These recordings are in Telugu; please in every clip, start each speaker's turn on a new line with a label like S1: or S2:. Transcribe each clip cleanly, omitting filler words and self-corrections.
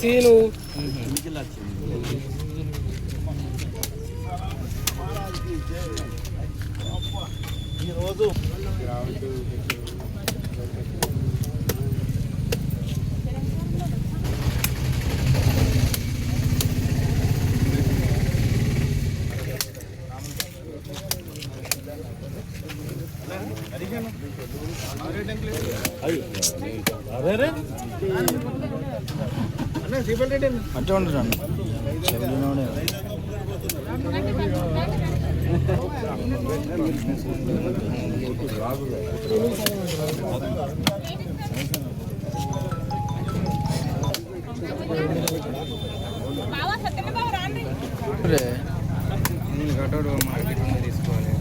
S1: సీను ఈరోజు
S2: అంటే ఉండదు కట్టోడు మార్కెట్ తీసుకోవాలి.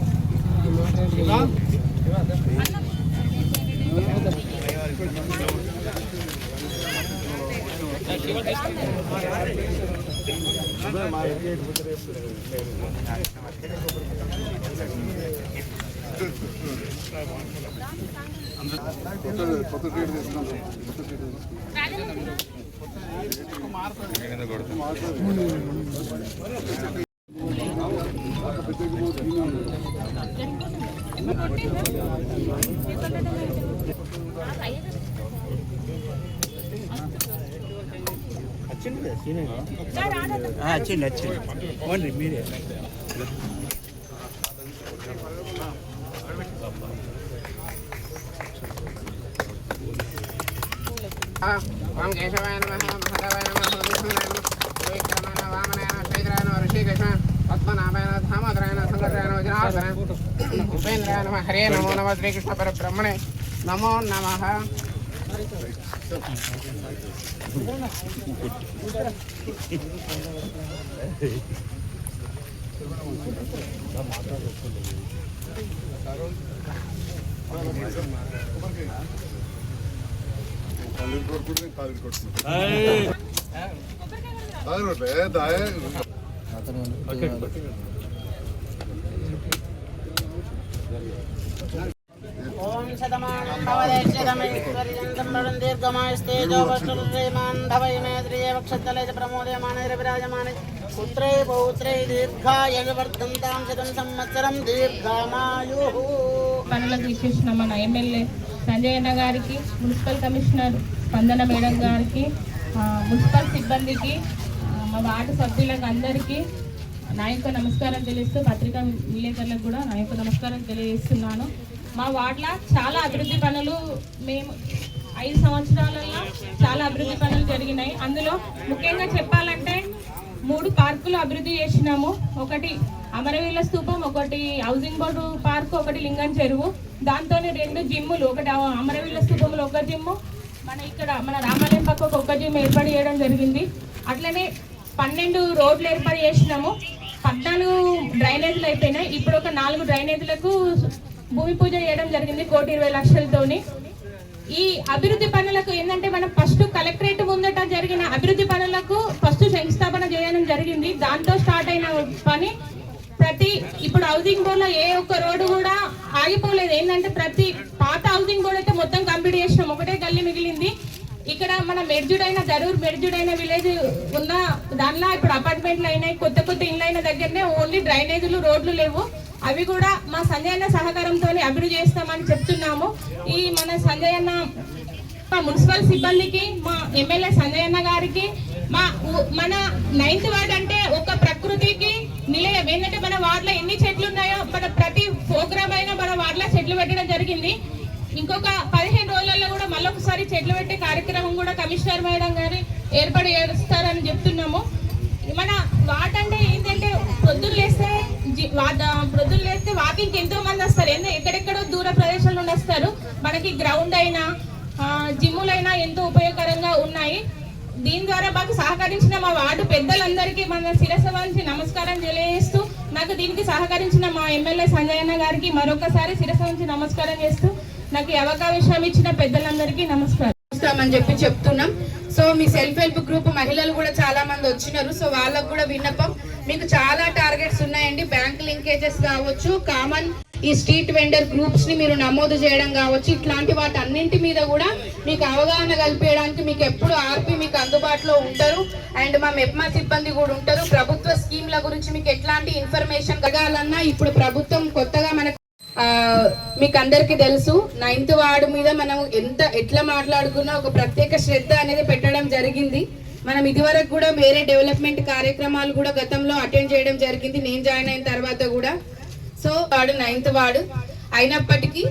S2: వచ్చింది మీరే
S1: ఓం కేశవాయ నమః మహాదేవాయ నమః విష్ణువాయ నమః విక్రమాయ వామనాయ శ్రీధరాయ నమః ఋషికేశాయ పద్మనాభాయ ధామోదరాయ సంగరాయ వజ్రాధరాయ ఉపేంద్రాయ నమః హరే నమో నమః శ్రీకృష్ణ పరబ్రహ్మణే నమో నమః. ఓం శతమానం భవదేశతమైశ్వర్యంతం దీర్ఘమాయస్తేజోపష్టమాన్ భవైమేత్రియే వక్షస్థలే ప్రమోదయమానే విరాజమానే పుత్రే పౌత్రే దీర్ఘాయ వర్ధంతాం శతం సంవత్సరం దీర్ఘమాయుః.
S3: పనులకు ఇచ్చేసిన మన ఎమ్మెల్యే సంజయ్ అన్న గారికి, మున్సిపల్ కమిషనర్ స్పందన మేడం గారికి, మున్సిపల్ సిబ్బందికి, మా వార్డు సభ్యులకు అందరికీ నా యొక్క నమస్కారం తెలియజేస్తూ పత్రికా విలేకరులకు కూడా నా యొక్క నమస్కారం తెలియజేస్తున్నాను. మా వార్డులో చాలా అభివృద్ధి పనులు మేము 5 సంవత్సరాలలో చాలా అభివృద్ధి పనులు జరిగినాయి. అందులో ముఖ్యంగా చెప్పాలంటే 3 పార్కులు అభివృద్ధి చేసినాము. ఒకటి అమరవీరుల స్తూపం, ఒకటి హౌసింగ్ బోర్డు పార్కు, ఒకటి లింగం చెరువు. దాంతో 2 జిమ్ములు, ఒకటి అమరవీరుల స్తూపంలో ఒక జిమ్ము, మన రామాలయం పక్కకు ఒక జిమ్ ఏర్పాటు చేయడం జరిగింది. అట్లనే 12 రోడ్లు ఏర్పాటు చేసినాము. 14 డ్రైనేజీలు అయిపోయినాయి. ఇప్పుడు ఒక 4 డ్రైనేజీలకు భూమి పూజ చేయడం జరిగింది 1,20,00,000తోని. ఈ అభివృద్ధి పనులకు ఏంటంటే మనం ఫస్ట్ కలెక్టరేట్ ముందట జరిగిన అభివృద్ధి పనులకు ఫస్ట్ శంకుస్థాపన చేయడం జరిగింది. దాంతో స్టార్ట్ అయిన పని ఇప్పుడు హౌసింగ్ బోర్డులో ఏ ఒక్క రోడ్డు కూడా ఆగిపోలేదు. ఏంటంటే ప్రతి పాత హౌసింగ్ బోర్డు అయితే మొత్తం కంప్లీట్ చేసినాం, ఒకటే గల్లీ మిగిలింది. ఇక్కడ మన మెర్జుడైన దరూర్ మెర్జుడైన విలేజ్ ఉన్న దానిలో ఇప్పుడు అపార్ట్మెంట్లు అయినాయి, కొత్త ఇళ్ళు అయిన దగ్గరనే ఓన్లీ డ్రైనేజీలు రోడ్లు లేవు. అవి కూడా మా సంజయ్ అన్న సహకారంతో అభివృద్ధి చేస్తామని చెప్తున్నాము. ఈ మన సంజయ్ అన్న మున్సిపల్ సిబ్బందికి, మా ఎమ్మెల్యే సంజయ్ అన్న గారికి, మన 9th వార్డ్ అంటే ఒక ప్రకృతికి నిలయం. ఏంటంటే మన వార్డులో ఎన్ని చెట్లు ఉన్నాయో మన ప్రతి ప్రోగ్రామ్ అయినా మన వార్డులో చెట్లు పెట్టడం జరిగింది. ఇంకొక 15 రోజులలో కూడా మళ్ళొకసారి చెట్లు పెట్టే కార్యక్రమం కూడా కమిషనర్ మేడం గారు ఏర్పాటు చేస్తారని చెప్తున్నాము. మన వార్డ్ అంటే ఏంటంటే పొద్దున్న లేస్తే వాకింగ్ ఎంతో మంది వస్తారు. ఎక్కడెక్కడో దూర ప్రదేశాల నుండి వస్తారు. మనకి గ్రౌండ్ అయినా జిమ్ములైనా ఎంతో ఉపయోగకరంగా ఉన్నాయి. దీని ద్వారా మాకు సహకరించిన మా వార్డు పెద్దలందరికీ మన శిరస్సు వంచి నమస్కారం తెలియజేస్తూ, నాకు దీనికి సహకరించిన మా ఎమ్మెల్యే సంజయ్ అన్న గారికి మరొకసారి శిరస్సు వంచి నమస్కారం చేస్తూ, నాకు ఈ అవకాశం ఇచ్చిన పెద్దలందరికీ నమస్కారం
S4: అని చెప్పి చెప్తున్నాం. సో మీ సెల్ఫ్ హెల్ప్ గ్రూప్ మహిళలు కూడా చాలా మంది వచ్చినారు. సో వాళ్ళకు కూడా విన్నపం, మీకు చాలా టార్గెట్స్ ఉన్నాయండి. బ్యాంక్ లింకేజెస్ కావచ్చు, కామన్ ఈ స్ట్రీట్ వెండర్ గ్రూప్స్ ని మీరు నమోదు చేయడం కావచ్చు, ఇట్లాంటి వాటి అన్నింటి మీద కూడా మీకు అవగాహన కల్పించడానికి మీకు ఎప్పుడు ఆర్పి మీకు అందుబాటులో ఉంటారు. అండ్ మా మెప్మా సిబ్బంది కూడా ఉంటారు. ప్రభుత్వ స్కీమ్ల గురించి మీకు ఎట్లాంటి ఇన్ఫర్మేషన్ కలగాలన్నా ఇప్పుడు ప్రభుత్వం కొత్తగా మనకు మీకు అందరికీ తెలుసు 9th వార్డు మీద మనం ఎట్లా మాట్లాడుకున్నా ఒక ప్రత్యేక శ్రద్ధ అనేది పెట్టడం జరిగింది. మనం ఇదివరకు కూడా వేరే డెవలప్మెంట్ కార్యక్రమాలు కూడా గతంలో అటెండ్ చేయడం జరిగింది, నేను జాయిన్ అయిన తర్వాత కూడా. సో వాడు 9th వార్డు అయినప్పటికీ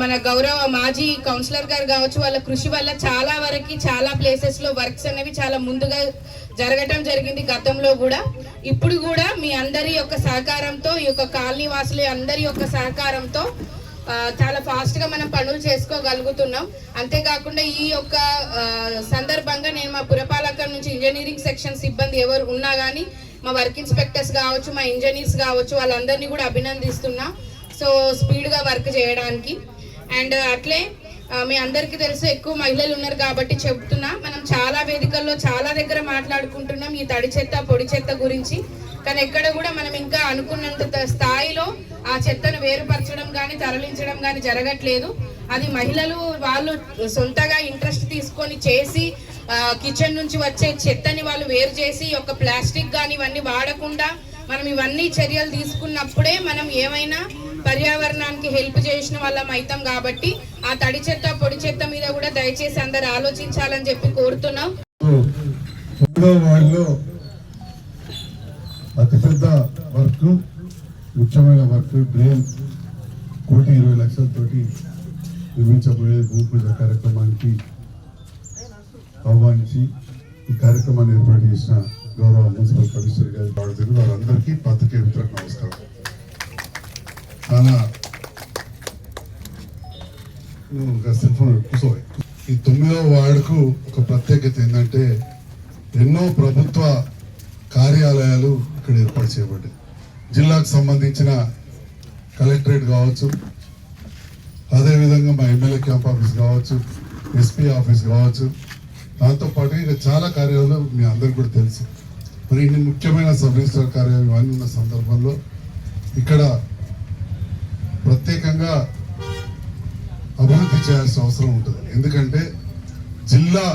S4: మన గౌరవ మాజీ కౌన్సిలర్ గారు కావచ్చు, వాళ్ళ కృషి వల్ల చాలా వరకు చాలా ప్లేసెస్ లో వర్క్స్ అనేవి చాలా ముందుగా జరగటం జరిగింది గతంలో కూడా. ఇప్పుడు కూడా మీ అందరి యొక్క సహకారంతో, ఈ యొక్క కాలనీ వాసుల అందరి యొక్క సహకారంతో చాలా ఫాస్ట్ గా మనం పనులు చేసుకోగలుగుతున్నాం. అంతేకాకుండా ఈ యొక్క సందర్భంగా నేను మా పురపాలకం నుంచి ఇంజనీరింగ్ సెక్షన్ సిబ్బంది ఎవరు ఉన్నా కానీ, మా వర్క్ ఇన్స్పెక్టర్స్ కావచ్చు, మా ఇంజనీర్స్ కావచ్చు, వాళ్ళందరినీ కూడా అభినందిస్తున్నా. సో స్పీడ్ గా వర్క్ చేయడానికి. అండ్ అట్లే మీ అందరికీ తెలుసు ఎక్కువ మహిళలు ఉన్నారు కాబట్టి చెప్తున్నా, మనం చాలా వేదికల్లో చాలా దగ్గర మాట్లాడుకుంటున్నాం ఈ తడి చెత్త పొడి చెత్త గురించి. కానీ ఎక్కడ కూడా మనం ఇంకా అనుకున్నంత స్థాయిలో ఆ చెత్తను వేరుపరచడం కానీ తరలించడం కానీ జరగట్లేదు. అది మహిళలు వాళ్ళు సొంతగా ఇంట్రెస్ట్ తీసుకొని చేసి కిచెన్ నుంచి వచ్చే చెత్తని వాళ్ళు వేరు చేసి ఒక ప్లాస్టిక్ కానీ ఇవన్నీ వాడకుండా మనం ఇవన్నీ చర్యలు తీసుకున్నప్పుడే మనం ఏమైనా పర్యావరణానికి హెల్ప్ చేసిన వాళ్ళం అవుతాం. కాబట్టి ఆ తడి చెత్త పొడి చెత్త మీద కూడా దయచేసి అందరు ఆలోచించాలని చెప్పి కోరుతున్నాం.
S5: అతిపెద్ద వర్క్, ముఖ్యమైన వర్క్ డ్రైన్ 1,20 లక్షలతోటి నిర్మించబోయే భూమి పూజ కార్యక్రమానికి ఆహ్వానించి ఈ కార్యక్రమాన్ని ఏర్పాటు చేసిన గౌరవ మున్సిపల్ కమిషనర్ గారి వారందరికీ పత్రికే మిత్రులకు నమస్కారం. చాలా ఈ 9వ వార్డుకు ఒక ప్రత్యేకత ఏంటంటే ఎన్నో ప్రభుత్వ కార్యాలయాలు ఇక్కడ ఏర్పాటు చేయబడ్డాయి. జిల్లాకు సంబంధించిన కలెక్టరేట్ కావచ్చు, అదేవిధంగా మా ఎమ్మెల్యే క్యాంప్ ఆఫీస్ కావచ్చు, ఎస్పీ ఆఫీస్ కావచ్చు, దాంతోపాటు ఇక చాలా కార్యాలయాలు మీ అందరికి కూడా తెలుసు. మరి ఇన్ని ముఖ్యమైన సబ్ రిజిస్టర్ కార్యాలయం ఇవన్నీ ఉన్న సందర్భంలో ఇక్కడ ప్రత్యేకంగా అభివృద్ధి చేయాల్సిన అవసరం ఉంటుంది. ఎందుకంటే జిల్లా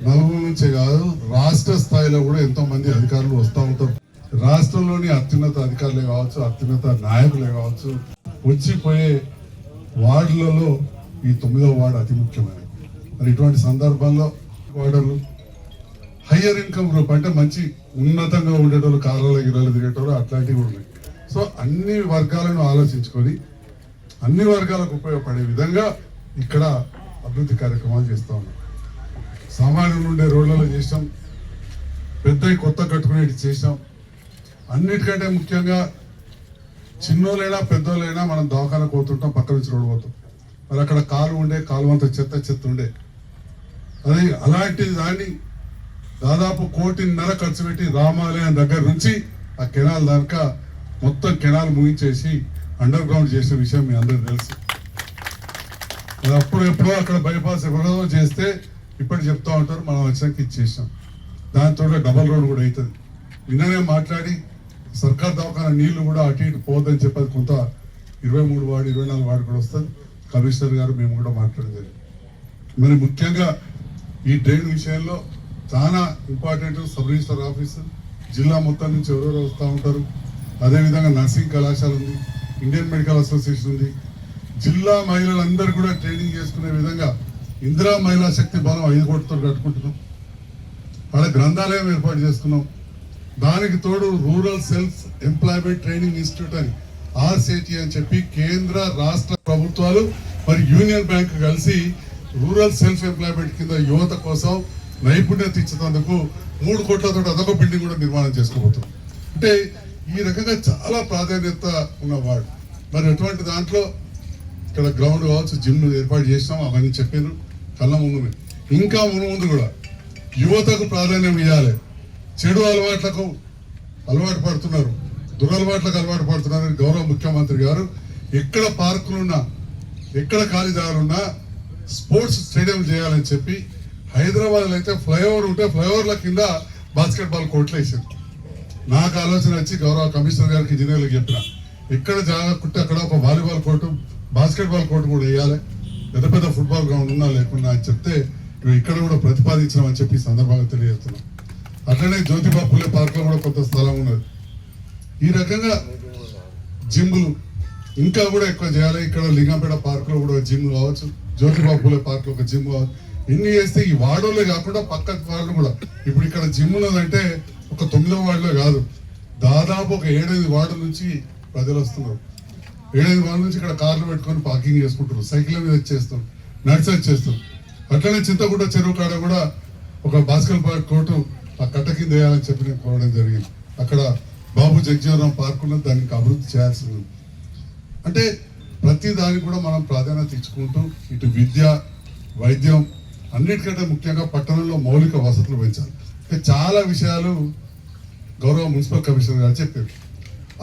S5: నలుగురు నుంచే కాదు, రాష్ట్ర స్థాయిలో కూడా ఎంతో మంది అధికారులు వస్తూ ఉంటారు. రాష్ట్రంలోని అత్యున్నత అధికారులే కావచ్చు, అత్యున్నత నాయకులే కావచ్చు, వచ్చిపోయే వార్డులలో ఈ 9వ వార్డు అతి ముఖ్యమైనది. మరి ఇటువంటి సందర్భంలో వార్డులు హయ్యర్ ఇన్కమ్ గ్రూప్ అంటే మంచి ఉన్నతంగా ఉండేటోళ్ళు, కార్లలో గిరాలు తిరిగేటోళ్ళు అట్లాంటివి ఉన్నాయి. సో అన్ని వర్గాలను ఆలోచించుకొని అన్ని వర్గాలకు ఉపయోగపడే విధంగా ఇక్కడ అభివృద్ధి కార్యక్రమాలు చేస్తూ ఉన్నాం. సామాన్యులు ఉండే రోడ్లలో చేసాం, పెద్దవి కొత్త కట్టుకునేవి చేసాం. అన్నిటికంటే ముఖ్యంగా చిన్నోళ్ళైనా పెద్దోళ్ళైనా మనం దవాఖాన పోతుంటాం, పక్క నుంచి రోడ్డు పోతాం. మరి అక్కడ కాలు ఉండే, కాలువంత చెత్త ఉండే, అది అలాంటి దాన్ని దాదాపు 1.5 కోటి ఖర్చు పెట్టి రామాలయం దగ్గర నుంచి ఆ కెనాల్ దాకా మొత్తం కెనాల్ ముగించేసి అండర్ గ్రౌండ్ చేసిన విషయం మీ అందరికి తెలుసు. అది ఎప్పుడో అక్కడ బైపాస్ ఎవరో చేస్తే ఇప్పటి చెప్తా ఉంటారు, మనం వచ్చాక ఇచ్చేసాం. దాంతో డబల్ రోడ్ కూడా అవుతుంది. నిన్ననే మాట్లాడి సర్కార్ దవాఖాన నీళ్లు కూడా అటు ఇటు పోదని చెప్పేది కొంత 23 వార్డు 24 వార్డు కూడా వస్తుంది. కమిషనర్ గారు మేము కూడా మాట్లాడేది. మరి ముఖ్యంగా ఈ డ్రైన్ విషయంలో చాలా ఇంపార్టెంట్. సబ్ రిజిస్టర్ ఆఫీసు జిల్లా మొత్తం నుంచి ఎవరెవరు వస్తూ ఉంటారు, అదేవిధంగా నర్సింగ్ కళాశాల ఉంది, ఇండియన్ మెడికల్ అసోసియేషన్ ఉంది. జిల్లా మహిళలందరూ కూడా ట్రైనింగ్ చేసుకునే విధంగా ఇందిరా మహిళా శక్తి బలం 5 కోట్లతో కట్టుకుంటున్నాం. అక్కడ గ్రంథాలయం ఏర్పాటు చేసుకున్నాం. దానికి తోడు rural self employment training institute అని RCT అని చెప్పి కేంద్ర రాష్ట్ర ప్రభుత్వాలు మరి యూనియన్ బ్యాంక్ కలిసి రూరల్ సెల్ఫ్ ఎంప్లాయ్మెంట్ కింద యువత కోసం నైపుణ్యత ఇచ్చేందుకు 3 కోట్లతో అదొక బిల్డింగ్ కూడా నిర్మాణం చేసుకోబోతున్నాం. అంటే ఈ రకంగా చాలా ప్రాధాన్యత ఉన్నవాడు. మరి అటువంటి దాంట్లో ఇక్కడ గ్రౌండ్ కావచ్చు, జిమ్ ఏర్పాటు చేసినాం, అవన్నీ చెప్పాను కళ్ళ ముందు. ఇంకా ముందు కూడా యువతకు ప్రాధాన్యం ఇవ్వాలి. చెడు అలవాట్లకు అలవాటు పడుతున్నారు, దురలవాట్లకు అలవాటు పడుతున్నారు. గౌరవ ముఖ్యమంత్రి గారు ఎక్కడ పార్కులున్నా, ఎక్కడ ఖాళీ జాగాలున్నా స్పోర్ట్స్ స్టేడియం చేయాలని చెప్పి హైదరాబాద్లో అయితే ఫ్లైఓవర్ ఉంటే ఫ్లైఓవర్ల కింద బాస్కెట్బాల్ కోర్టులు వేసారు. నాకు ఆలోచన వచ్చి గౌరవ కమిషనర్ గారికి, ఇంజనీర్లకు చెప్పిన ఎక్కడ జాగా కుట్టి అక్కడ ఒక వాలీబాల్ కోర్టు, బాస్కెట్బాల్ కోర్టు కూడా వేయాలి. పెద్ద పెద్ద ఫుట్బాల్ గ్రౌండ్ ఉన్నా లేకున్నా అని చెప్తే ఇక్కడ కూడా ప్రతిపాదించినామని చెప్పి సందర్భంగా తెలియజేస్తున్నాం. అట్లనే జ్యోతిబా పూలే పార్క్ లో కూడా కొంత స్థలం ఉన్నది. ఈ రకంగా జిమ్లు ఇంకా కూడా ఎక్కువ చేయాలి. ఇక్కడ లింగంపేట పార్క్ లో కూడా జిమ్ కావచ్చు, జ్యోతిబా పూలే పార్క్ లో ఒక జిమ్ కావచ్చు. ఇన్ని చేస్తే ఈ వార్డులే కాకుండా పక్క వార్డులు కూడా, ఇప్పుడు ఇక్కడ జిమ్ ఉన్నదంటే ఒక 9వ వార్డులో కాదు, దాదాపు ఒక 7-8 వార్డుల నుంచి ప్రజలు వస్తున్నారు. 7-8 వార్డుల నుంచి ఇక్కడ కార్లు పెట్టుకొని పార్కింగ్ చేసుకుంటారు, సైకిల్ మీద వచ్చేస్తారు, నడిచి వచ్చేస్తారు. అట్లనే చింతకుంట చెరువు కాడ కూడా ఒక బాస్కెట్బాల్ కోర్టు ఆ కట్ట కింద వేయాలని చెప్పి నేను కోరడం జరిగింది. అక్కడ బాబు జగజీవనం పార్క్ ఉన్నది, దానికి అభివృద్ధి చేయాల్సి ఉంది. అంటే ప్రతి దానికి కూడా మనం ప్రాధాన్యత ఇచ్చుకుంటూ ఇటు విద్య, వైద్యం, అన్నిటికంటే ముఖ్యంగా పట్టణంలో మౌలిక వసతులు పెంచాలి. చాలా విషయాలు గౌరవ మున్సిపల్ కమిషనర్ గారు చెప్పారు.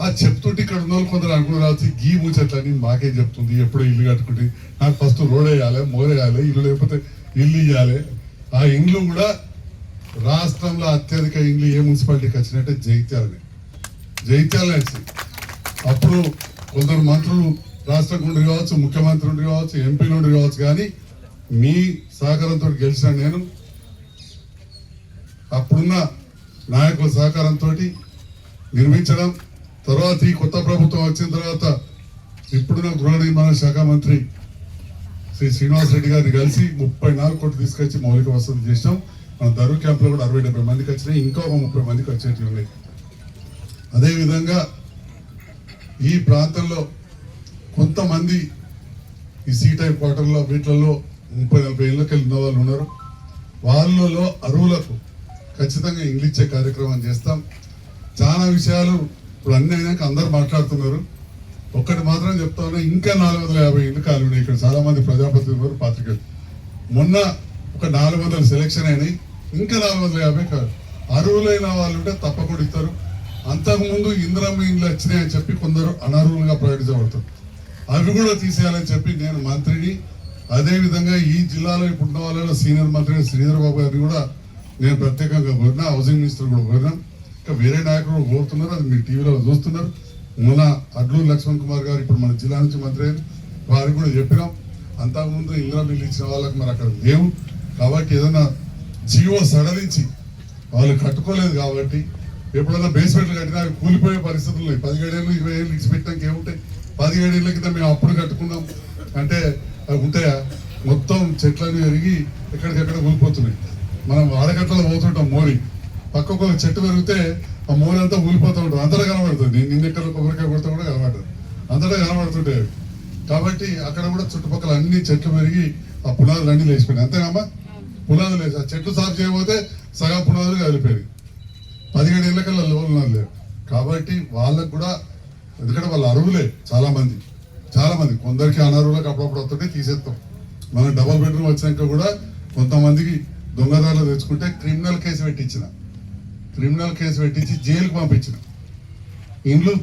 S5: ఆ చెప్తుంటే ఇక్కడ ఉన్న వాళ్ళు కొందరు అనుకున్నారు గీ ముచ్చట్లని మాకే చెప్తుంది, ఎప్పుడో ఇల్లు కట్టుకుంటే నాకు ఫస్ట్ రోడ్ వేయాలి, మోరేయాలి, ఇల్లు లేకపోతే ఇల్లు ఇవ్వాలి. ఆ ఇండ్లు కూడా రాష్ట్రంలో అత్యధిక ఇండ్లు ఏ మున్సిపాలిటీకి వచ్చినట్టే జగిత్యాల వచ్చింది. అప్పుడు కొందరు మంత్రులు రాష్ట్రం నుండి కావచ్చు, ముఖ్యమంత్రి నుండి కావచ్చు, ఎంపీ నుండి కావచ్చు, కానీ మీ సహకారంతో గెలిచిన నేను, అప్పుడున్న నాయకుల సహకారంతో నిర్మించడం. తర్వాత ఈ కొత్త ప్రభుత్వం వచ్చిన తర్వాత ఇప్పుడున్న గృహ నిర్మాణ శాఖ మంత్రి శ్రీ శ్రీనివాస్ రెడ్డి గారిని కలిసి 34 కోట్లు తీసుకొచ్చి మౌలిక వసతులు చేసాం. మన దరు క్యాంప్ లో కూడా 60-70 మందికి వచ్చినాయి, ఇంకా ఒక 30 మందికి వచ్చేటివి ఉన్నాయి. అదేవిధంగా ఈ ప్రాంతంలో కొంతమంది ఈ సీ టైప్ క్వార్టర్లో వీటిలలో 30-40 ఏళ్ళకి వెళ్ళిన వాళ్ళు ఉన్నారు. వాళ్ళలో అరువులకు ఖచ్చితంగా ఇంగ్లీష్ ఇచ్చే కార్యక్రమం చేస్తాం. చాలా విషయాలు ఇప్పుడు అన్ని అయినాక అందరు మాట్లాడుతున్నారు. ఒక్కటి మాత్రం చెప్తా ఉన్నా, ఇంకా 450 ఇళ్ళు ఖాళీ ఉన్నాయి. ఇక్కడ చాలా మంది ప్రజాప్రతినిధులు, పాత్రికేయులు. మొన్న ఒక 400 సెలెక్షన్ అయినాయి, ఇంకా 450 కాదు. అర్హులైన వాళ్ళు ఉంటే తప్పకుండా ఇస్తారు. అంతకుముందు ఇందిరమ్మ ఇండ్లు వచ్చినాయని చెప్పి కొందరు అనర్హులుగా ప్రకటించబడతారు. అవి కూడా తీసేయాలని చెప్పి నేను మంత్రిని, అదేవిధంగా ఈ జిల్లాలో ఇప్పుడున్న వాళ్ళలో సీనియర్ మంత్రి శ్రీధర్ బాబు గారిని కూడా నేను ప్రత్యేకంగా కోరినా, హౌసింగ్ మినిస్టర్ కూడా కోరినా, ఇంకా వేరే నాయకులు కోరుతున్నారు, అది మీరు టీవీలో చూస్తున్నారు. మొన్న అడ్లూరు లక్ష్మణ్ కుమార్ గారు ఇప్పుడు మన జిల్లా నుంచి మంత్రి అయిన వారికి కూడా చెప్పినాం. అంతకుముందు ఇందిరా బిల్లు ఇచ్చిన వాళ్ళకి మరి అక్కడ లేవు కాబట్టి ఏదైనా జీవో సడలించి వాళ్ళు కట్టుకోలేదు కాబట్టి ఎప్పుడైనా బేస్మెంట్లు కట్టినా అవి కూలిపోయే పరిస్థితులు ఉన్నాయి. 17 ఏళ్ళు 20 ఏళ్ళు ఇచ్చి పెట్టడానికి ఏముంటాయి? 17 ఏళ్ళ కింద మేము అప్పుడు కట్టుకున్నాం అంటే అవి ఉంటాయా? మొత్తం చెట్లన్నీ పెరిగి ఎక్కడికెక్కడ కూలిపోతున్నాయి. మనం ఆడగట్టలో పోతుంటాం, మోరి పక్కకు ఒక చెట్టు పెరిగితే ఆ మోరి అంతా ఊలిపోతూ ఉంటుంది, అంతటా కనబడుతుంది. నిన్నెక్కడ కొబ్బరికాయ కొడితే కూడా కనబడదు, అంతటా కనబడుతుంటాయి. కాబట్టి అక్కడ కూడా చుట్టుపక్కల అన్ని చెట్లు పెరిగి ఆ పునాదులు అన్ని లేచిపోయినాయి. అంతేనమ్మా, పునాదులు లేచి ఆ చెట్లు సాగు చేయకపోతే సగం పునాదులు కలిపోయాయి. 17 ఏళ్ళకల్లా లోన్లు లేవు కాబట్టి వాళ్ళకు కూడా, ఎందుకంటే వాళ్ళు అరువులే చాలా మంది, కొందరికి అనర్హులకు అప్పుడప్పుడు వస్తుంటే తీసేస్తాం. మనం డబుల్ బెడ్రూమ్ వచ్చినాక కూడా కొంతమందికి దొంగదారులు తెచ్చుకుంటే క్రిమినల్ కేసు పెట్టించి జైలుకు పంపించిన. ఇండ్లు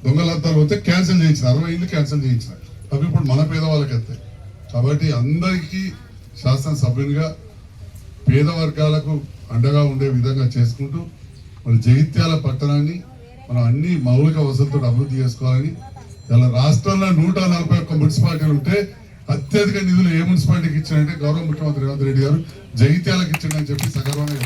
S5: దొంగలద్దాలు పోతే క్యాన్సిల్ చేయించిన, 60 ఇండ్లు క్యాన్సిల్ చేయించిన. అవి ఇప్పుడు మన పేదవాళ్ళకి వస్తాయి. కాబట్టి అందరికీ శాసనసభ్యునిగా పేద వర్గాలకు అండగా ఉండే విధంగా చేసుకుంటూ మరి జగిత్యాల పట్టణాన్ని మనం అన్ని మౌలిక వసతులతో అభివృద్ధి చేసుకోవాలని, ఇలా రాష్ట్రంలో 141 మున్సిపాలిటీలు ఉంటే అత్యధిక నిధులు ఏ మున్సిపాలిటీకి ఇచ్చారంటే గౌరవ ముఖ్యమంత్రి రేవంత్ రెడ్డి గారు జగిత్యాలకు ఇచ్చిండని చెప్పి సగర్వంగా